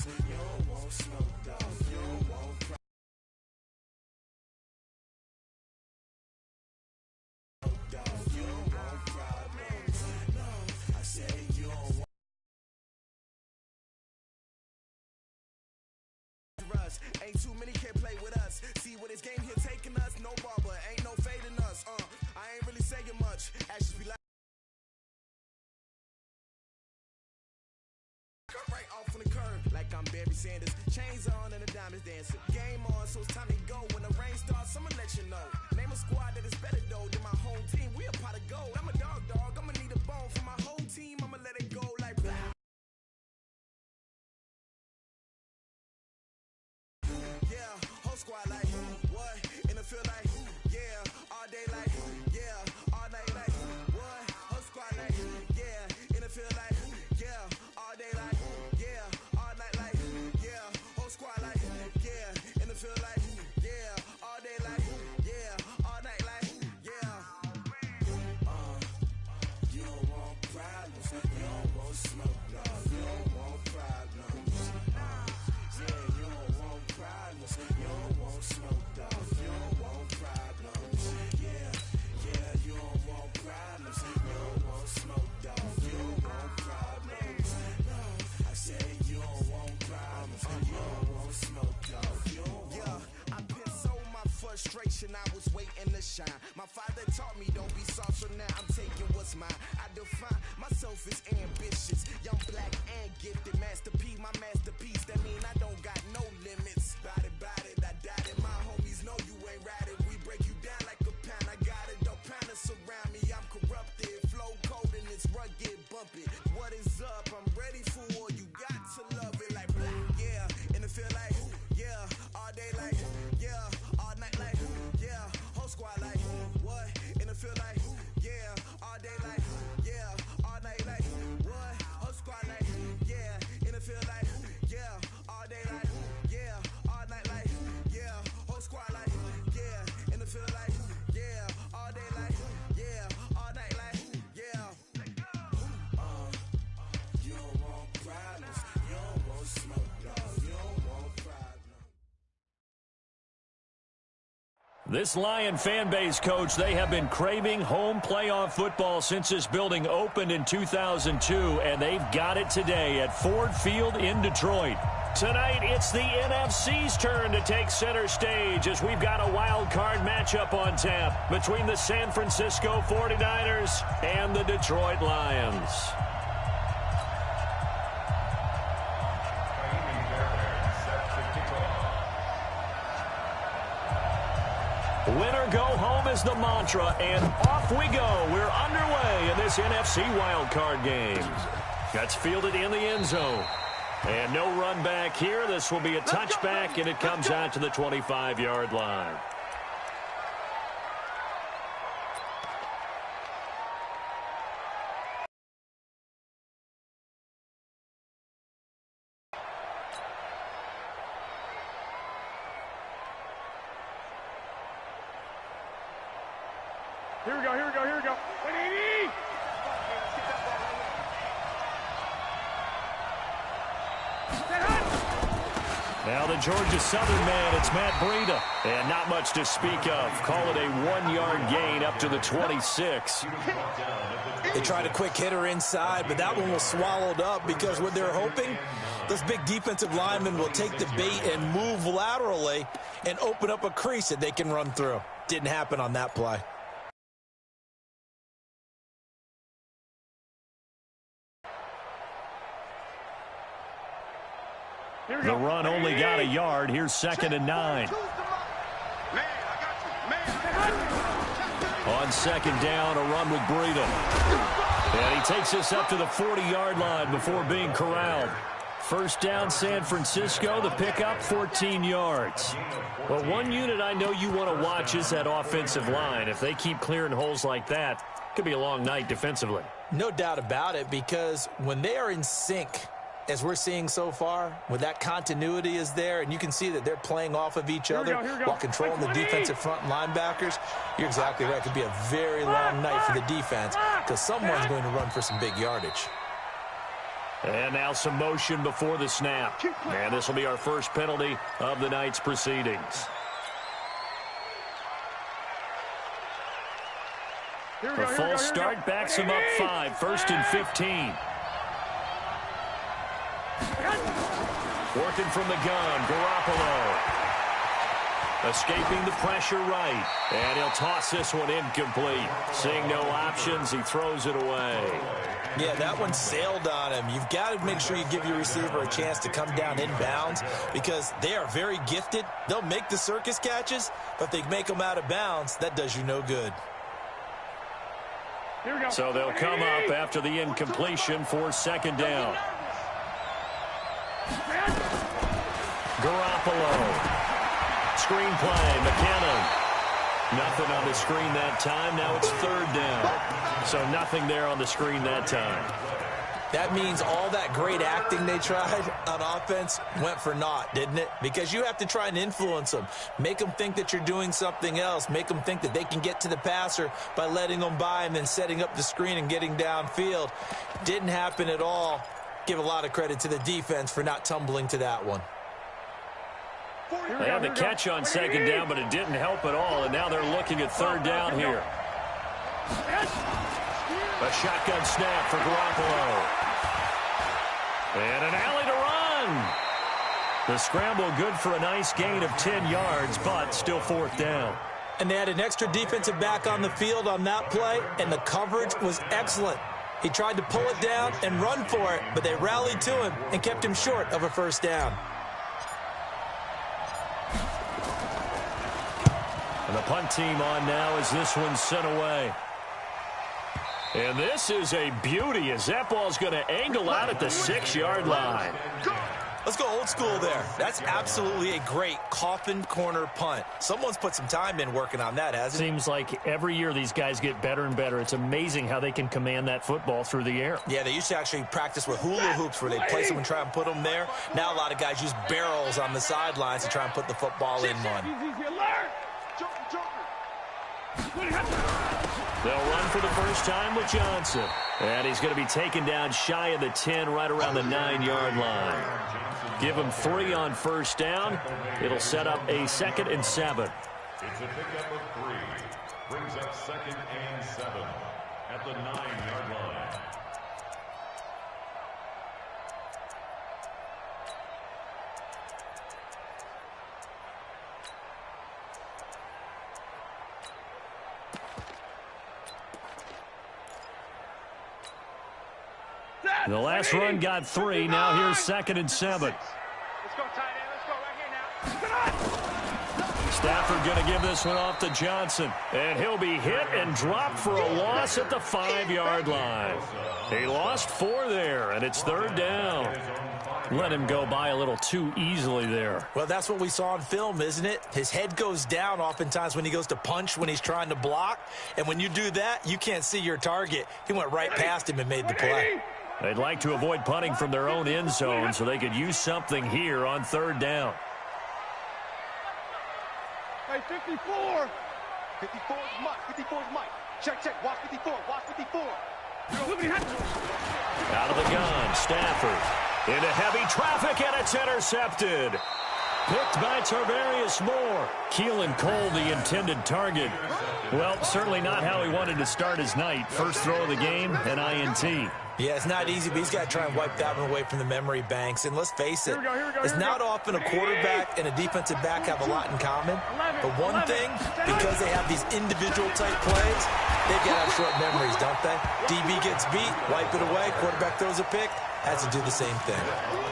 You don't want smoke, dog. You don't want problems. You don't want problems. No, I said you don't want us. Ain't too many can play with us. See what this game here taking us. No barber, ain't no fading us. I ain't really saying much. Actions be like right off on the curb, like I'm Barry Sanders. Chains on and the diamonds dancing. Game on, so it's time to go. When the rain starts, I'ma let you know. Name a squad that is better though than my home team. We a pot of gold. I'm a dog. I'ma need a bone for my whole team. I'ma let it go like blah. Yeah, whole squad like what? In the field like yeah, all day like yeah, all night like what? Whole squad like yeah, in the field like yeah, all day like yeah, all night like yeah, whole squad like yeah, in the field like yeah, all day like yeah, all night like yeah. You don't want problems, you don't want smoke, no, you don't want problems. Yeah, you don't want problems, you don't want smoke, dog, you don't want problems. Yeah, you don't want problems, you don't want smoke, dog, you don't want problems. No, I said you don't want problems, you don't want smoke, dog, you don't want. Yeah, I been so my frustration, I was waiting to shine. My father taught me don't be soft, so now I'm taking what's mine. I define myself as ambitious, young, black, and gifted. Master P, my masterpiece, that mean I don't got no limits. Bout it, I doubt it. My homies know you ain't ratted. We break you down like a pound. I got it, don't pound to surround me. I'm corrupted, flow cold and it's rugged, bumpy. What is up? I'm ready for war. You got to love it like blah. Yeah, in the field like yeah, all day like yeah, all night like yeah, whole squad like what? In the field like yeah, all day like yeah, all night like what? Whole squad like yeah, in the field like yeah, all day like yeah, all night like yeah, whole squad like yeah, in the field like yeah, all day like yeah, all night like yeah. You don't want problems, you don't want smoke, dog, you don't want problems. This Lion fan base, Coach, they have been craving home playoff football since this building opened in 2002, and they've got it today at Ford Field in Detroit. Tonight, it's the NFC's turn to take center stage as we've got a wild card matchup on tap between the San Francisco 49ers and the Detroit Lions. Winner go home is the mantra, and off we go. We're underway in this NFC wildcard game. That's fielded in the end zone. And no run back here. This will be a touchback, and it comes out to the 25-yard line. Here we go. Now the Georgia Southern man, it's Matt Breida. And not much to speak of. Call it a 1-yard gain up to the 26. They tried a quick hitter inside, but that one was swallowed up because what they're hoping, those big defensive linemen will take the bait and move laterally and open up a crease that they can run through. Didn't happen on that play. The run only got a yard. Here's 2nd and 9. On 2nd down, a run with Breida. And he takes us up to the 40-yard line before being corralled. First down, San Francisco. The pickup, 14 yards. Well, one unit I know you want to watch is that offensive line. If they keep clearing holes like that, it could be a long night defensively. No doubt about it, because when they are in sync, as we're seeing so far, when that continuity is there, and you can see that they're playing off of each other while controlling the defensive front linebackers, you're exactly right. It could be a very long night for the defense because someone's going to run for some big yardage. And now some motion before the snap. And this will be our first penalty of the night's proceedings. A false start backs him up 5, 1st and 15. Working from the gun, Garoppolo. Escaping the pressure right. And he'll toss this one incomplete. Seeing no options, he throws it away. Yeah, that one sailed on him. You've got to make sure you give your receiver a chance to come down inbounds because they are very gifted. They'll make the circus catches, but if they make them out of bounds, that does you no good. So they'll come up after the incompletion for 2nd down. Garoppolo. Screen play, McKinnon. Nothing on the screen that time. Now it's 3rd down. So nothing there on the screen that time. That means all that great acting they tried on offense went for naught, didn't it? Because you have to try and influence them. Make them think that you're doing something else. Make them think that they can get to the passer by letting them by and then setting up the screen and getting downfield. Didn't happen at all. Give a lot of credit to the defense for not tumbling to that one. They had the catch on 2nd down, but it didn't help at all, and now they're looking at 3rd down here. A shotgun snap for Garoppolo. And an alley to run. The scramble good for a nice gain of 10 yards, but still 4th down. And they had an extra defensive back on the field on that play, and the coverage was excellent. He tried to pull it down and run for it, but they rallied to him and kept him short of a 1st down. And the punt team on now as this one's sent away. And this is a beauty as that ball's going to angle out at the 6-yard line. Let's go old school there. That's absolutely a great coffin corner punt. Someone's put some time in working on that, hasn't it? Seems like every year these guys get better and better. It's amazing how they can command that football through the air. Yeah, they used to actually practice with hula hoops where they place them and try and put them there. Now a lot of guys use barrels on the sidelines to try and put the football in one. They'll run for the first time with Johnson. And he's going to be taken down shy of the 10, right around the 9-yard line. Give him 3 on 1st down. It'll set up a 2nd and 7. It's a pickup of 3. Brings up 2nd and 7 at the 9-yard line. The last run got 3. Now here's 2nd and 7. Let's go, tight end. Let's go right here now. Stafford going to give this one off to Johnson. And he'll be hit and dropped for a loss at the 5-yard line. He lost 4 there, and it's 3rd down. Let him go by a little too easily there. Well, that's what we saw on film, isn't it? His head goes down oftentimes when he goes to punch when he's trying to block. And when you do that, you can't see your target. He went right past him and made the play. They'd like to avoid punting from their own end zone so they could use something here on 3rd down. Hey, 54. 54 is Mike. 54 is Mike. Check. Watch 54. Watch 54. Out of the gun, Stafford. Into heavy traffic, and it's intercepted. Picked by Tarvarius Moore. Keelan Cole, the intended target. Well, certainly not how he wanted to start his night. First throw of the game, an INT. Yeah, it's not easy, but he's got to try and wipe that one away from the memory banks. And let's face it, it's not often a quarterback and a defensive back have a lot in common. But one thing, because they have these individual type plays, they've got to have short memories, don't they? DB gets beat, wipe it away, quarterback throws a pick, has to do the same thing.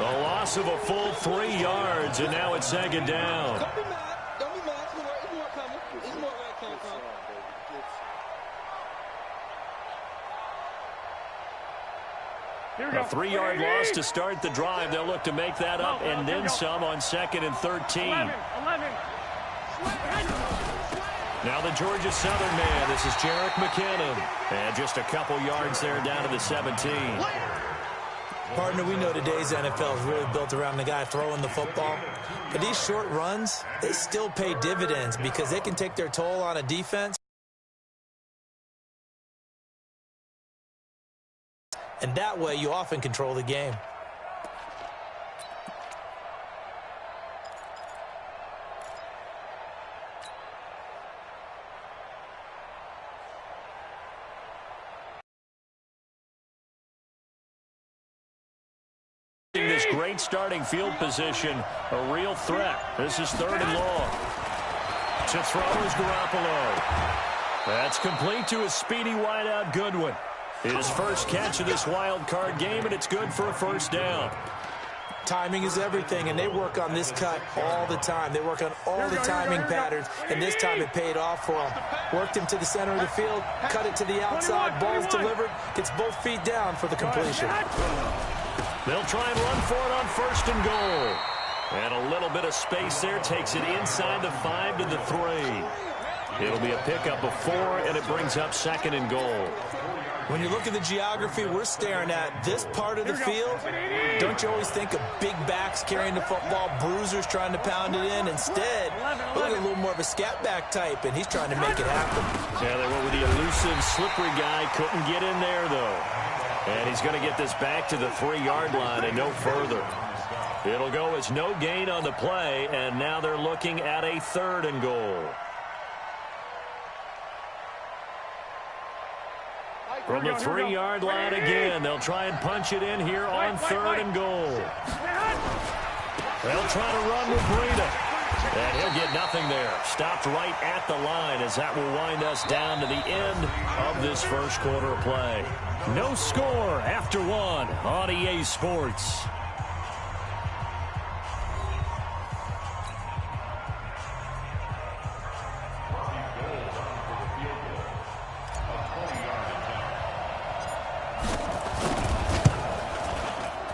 A loss of a full 3 yards, and now it's 2nd down. Don't be mad. Don't be mad. It's more coming. It's more where it came from. A 3-yard loss to start the drive. They'll look to make that up and then some on 2nd and 13. 11. Now the Georgia Southern man. This is Jerick McKinnon. And just a couple yards there down to the 17. Partner, we know today's NFL is really built around the guy throwing the football. But these short runs, they still pay dividends because they can take their toll on a defense. and that way you often control the game. This great starting field position, a real threat. This is 3rd and long. To throw is Garoppolo. That's complete to a speedy wideout Goodwin. His first catch of this wild card game, and it's good for a first down. Timing is everything, and they work on this cut all the time. They work on all the timing patterns, and this time it paid off for them. Worked him to the center of the field, cut it to the outside, ball's delivered, gets both feet down for the completion. They'll try and run for it on 1st and goal. And a little bit of space there takes it inside the 5 to the 3. It'll be a pickup of 4, and it brings up 2nd and goal. When you look at the geography we're staring at, this part of the field, don't you always think of big backs carrying the football, bruisers trying to pound it in? Instead, look at a little more of a scat back type, and he's trying to make it happen. Yeah, they went with the elusive, slippery guy. Couldn't get in there, though. And he's going to get this back to the 3-yard line and no further. It'll go as no gain on the play, and now they're looking at a 3rd and goal. From the 3-yard line again, they'll try and punch it in here on 3rd and goal. They'll try to run with Breida. And he'll get nothing there. Stopped right at the line as that will wind us down to the end of this first quarter of play. No score after 1 on EA Sports.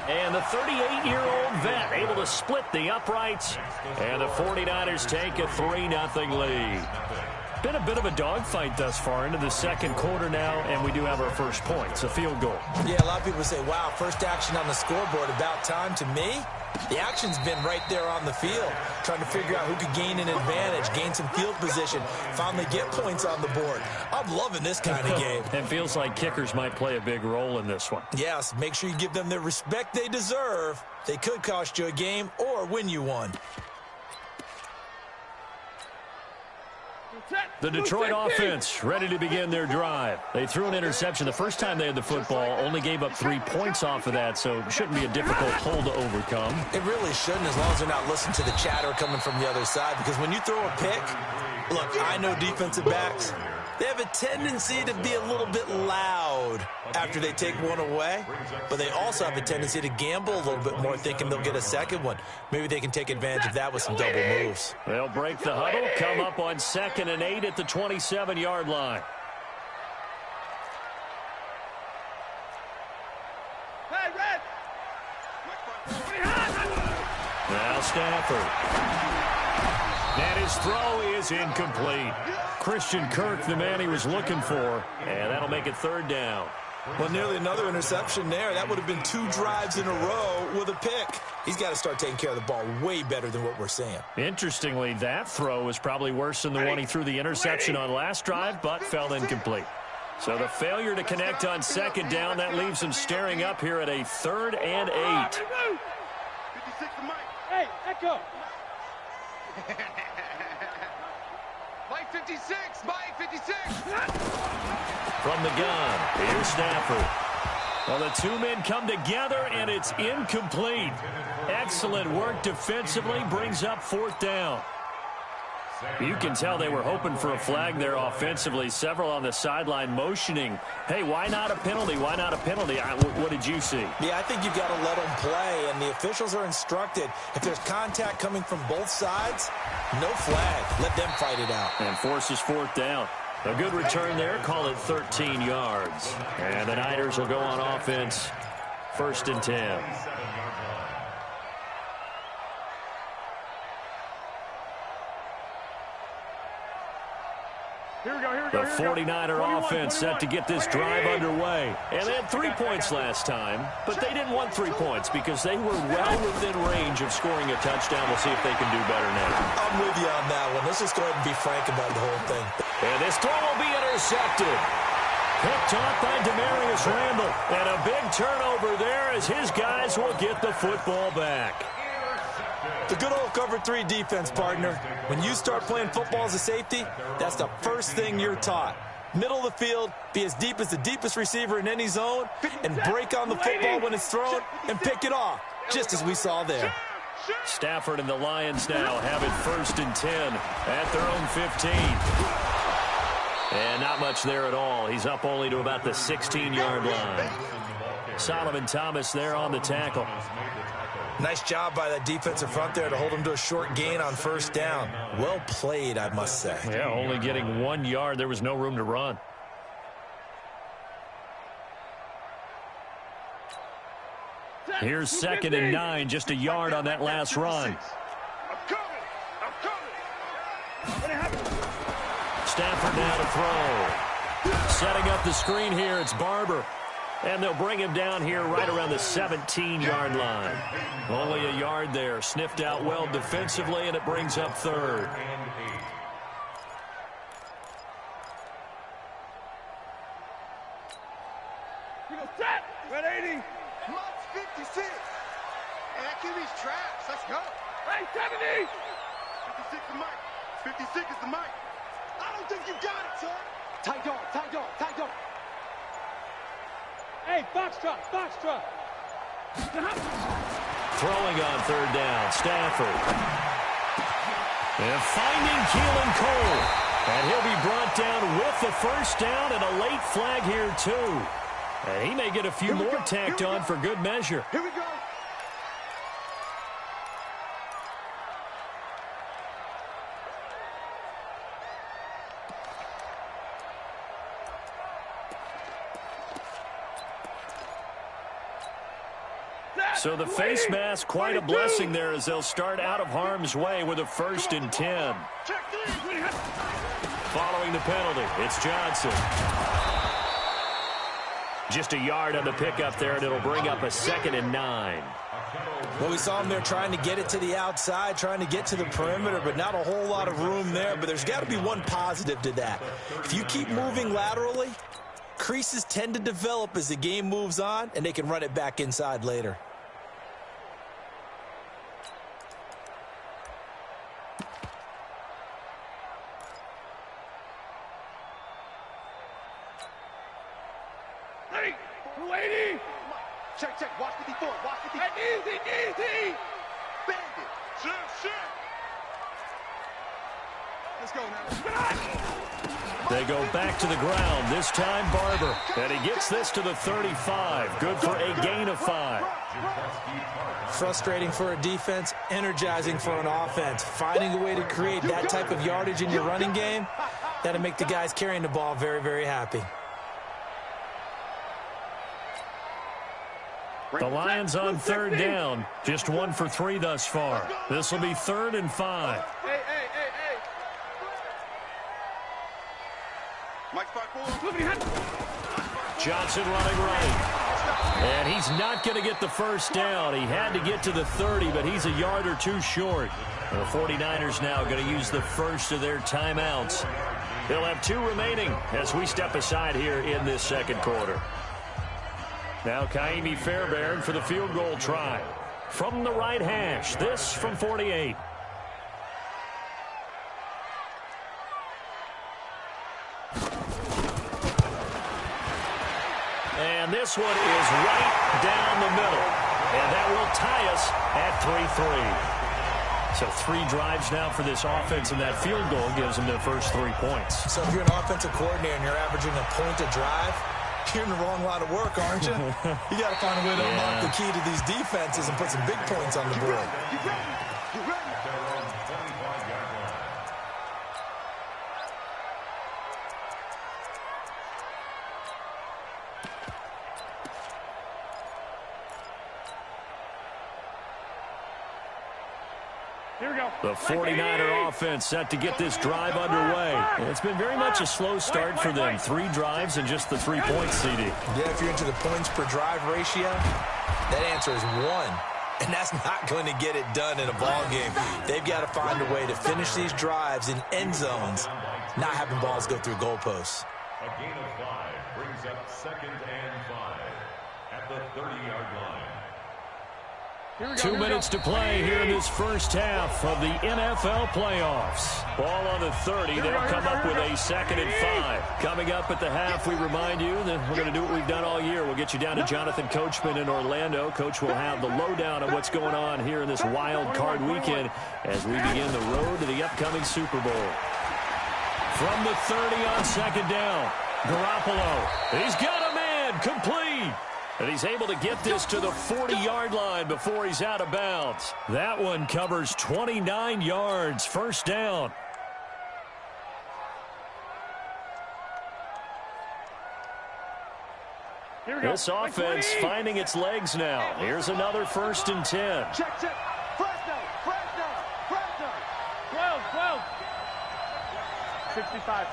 And the 38-year-old vet able to split the uprights. And the 49ers take a 3-0 lead. Been a bit of a dogfight thus far into the 2nd quarter now, and we do have our first points, a field goal. Yeah, a lot of people say, wow, first action on the scoreboard, about time. To me, the action's been right there on the field, trying to figure out who could gain an advantage, gain some field position, finally get points on the board. I'm loving this kind of game. And feels like kickers might play a big role in this one. Yes, make sure you give them the respect they deserve. They could cost you a game or win you one. The Detroit offense ready to begin their drive. They threw an interception the first time they had the football, only gave up 3 points off of that, so it shouldn't be a difficult hole to overcome. It really shouldn't, as long as they're not listening to the chatter coming from the other side, because when you throw a pick, look, I know defensive backs, they have a tendency to be a little bit loud after they take one away, but they also have a tendency to gamble a little bit more, thinking they'll get a second one. Maybe they can take advantage of that with some double moves. They'll break the huddle, come up on 2nd and 8 at the 27-yard line. Hey, Red! Now Stafford. And his throw is incomplete. Christian Kirk, the man he was looking for, and that'll make it 3rd down. Well, nearly another interception there. That would have been 2 drives in a row with a pick. He's got to start taking care of the ball way better than what we're seeing. Interestingly, that throw was probably worse than the one he threw the interception on last drive, but fell incomplete. So the failure to connect on 2nd down, that leaves him staring up here at a 3rd and 8. 56 to Mike. Hey, Echo. Mike 56, Mike 56. From the gun, here's Stafford. Well, the 2 men come together, and it's incomplete. Excellent work defensively, brings up 4th down. You can tell they were hoping for a flag there offensively. Several on the sideline motioning, hey, why not a penalty? Why not a penalty? What did you see? Yeah, I think you've got to let them play, and the officials are instructed. If there's contact coming from both sides, no flag. Let them fight it out. And forces 4th down. A good return there. Call it 13 yards. And the Niners will go on offense. 1st and 10. The 49er offense set to get this drive underway. And they had 3 points last time, but they didn't want 3 points because they were well within range of scoring a touchdown. We'll see if they can do better now. I'm with you on that one. Let's just go ahead and be frank about the whole thing. And this throw will be intercepted. Picked off by Demarius Randall. And a big turnover there as his guys will get the football back. The good old cover 3 defense, partner. When you start playing football as a safety, that's the first thing you're taught. Middle of the field, be as deep as the deepest receiver in any zone, and break on the football when it's thrown and pick it off, just as we saw there. Stafford and the Lions now have it 1st and 10 at their own 15. And not much there at all. He's up only to about the 16-yard line. Solomon Thomas there on the tackle. Nice job by that defensive front there to hold him to a short gain on 1st down. Well played, I must say. Yeah, only getting 1 yard. There was no room to run. Here's 2nd and 9, just a yard on that last run. Stafford now to throw. Setting up the screen here, it's Barber. And they'll bring him down here right around the 17-yard line. Only a yard there. Sniffed out well defensively, and it brings up 3rd. Red 80. Mutz 56. And that QB's trash. Let's go. Hey, 70. 56 is Mike. 56 is the Mike. I don't think you got it, son. Tight dog, tight dog, tight dog. Hey, box truck, box truck. Throwing on 3rd down, Stafford. And finding Keelan Cole. And he'll be brought down with the 1st down and a late flag here, too. And he may get a few more tacked on for good measure. Here we go. So the face mask, quite a blessing there as they'll start out of harm's way with a 1st and 10. Following the penalty, it's Johnson. Just a yard on the pickup there, and it'll bring up a 2nd and 9. Well, we saw him there trying to get it to the outside, trying to get to the perimeter, but not a whole lot of room there. But there's got to be one positive to that. If you keep moving laterally, creases tend to develop as the game moves on, and they can run it back inside later. Check, check. Watch 54. Watch 54. Easy, easy. Bandit. Shit. Let's go now. They go back to the ground. This time Barber. And he gets this to the 35. Good for a gain of 5. Frustrating for a defense, energizing for an offense. Finding a way to create that type of yardage in your running game, that'll make the guys carrying the ball very, very happy. The Lions on 3rd down. Just 1 for 3 thus far. This will be 3rd and 5. Hey. Mike 5-4. Johnson running right. And he's not going to get the 1st down. He had to get to the 30, but he's a yard or 2 short. The 49ers now going to use the first of their timeouts. They'll have 2 remaining as we step aside here in this 2nd quarter. Now Kaimi Fairbairn for the field goal try. From the right hash, this from 48. And this one is right down the middle. And that will tie us at 3-3. So 3 drives now for this offense, and that field goal gives them their first 3 points. So if you're an offensive coordinator and you're averaging a point a drive, you're in the wrong line of work, aren't you? You got to find a way to unlock the key to these defenses and put some big points on the board. Here we go. The 49er offense set to get this drive underway. And it's been very much a slow start for them. 3 drives and just the 3 points, CD. Yeah, if you're into the points per drive ratio, that answer is 1. And that's not going to get it done in a ball game. They've got to find a way to finish these drives in end zones, not having balls go through goalposts. A gain of 5 brings up 2nd and 5 at the 30-yard line. 2 minutes to play here in this first half of the NFL playoffs. Ball on the 30. They'll come up with a 2nd and 5. Coming up at the half, we remind you that we're going to do what we've done all year. We'll get you down to Jonathan Coachman in Orlando. Coach will have the lowdown on what's going on here in this wild card weekend as we begin the road to the upcoming Super Bowl. From the 30 on 2nd down, Garoppolo. He's got a man, complete. And he's able to get this to the 40-yard line before he's out of bounds. That one covers 29 yards. First down. This offense finding its legs now. Here's another 1st and 10. Check. Fresh down. 12. 65.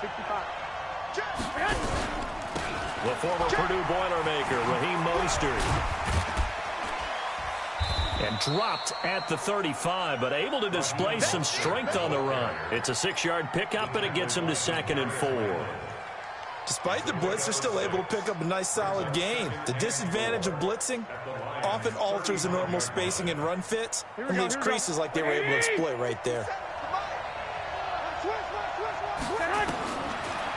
The former Purdue Boilermaker, Raheem Mostert. And dropped at the 35, but able to display some strength on the run. It's a 6-yard pickup, and it gets him to 2nd and 4. Despite the blitz, they're still able to pick up a nice, solid gain. The disadvantage of blitzing often alters the normal spacing and run fits and leaves creases like they were able to exploit right there.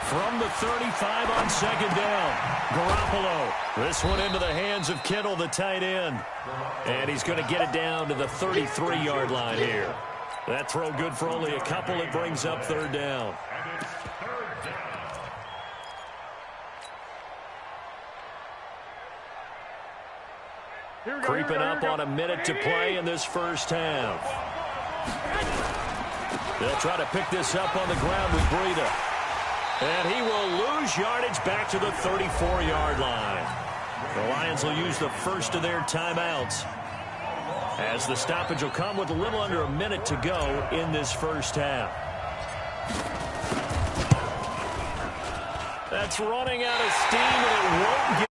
From the 35 on 2nd down, Garoppolo. This one into the hands of Kittle, the tight end. And he's going to get it down to the 33-yard line here. That throw good for only a couple. It brings up 3rd down. Creeping up on a minute to play in this first half. They'll try to pick this up on the ground with Breida. And he will lose yardage back to the 34-yard line. The Lions will use the first of their timeouts, as the stoppage will come with a little under a minute to go in this first half. That's running out of steam, and it won't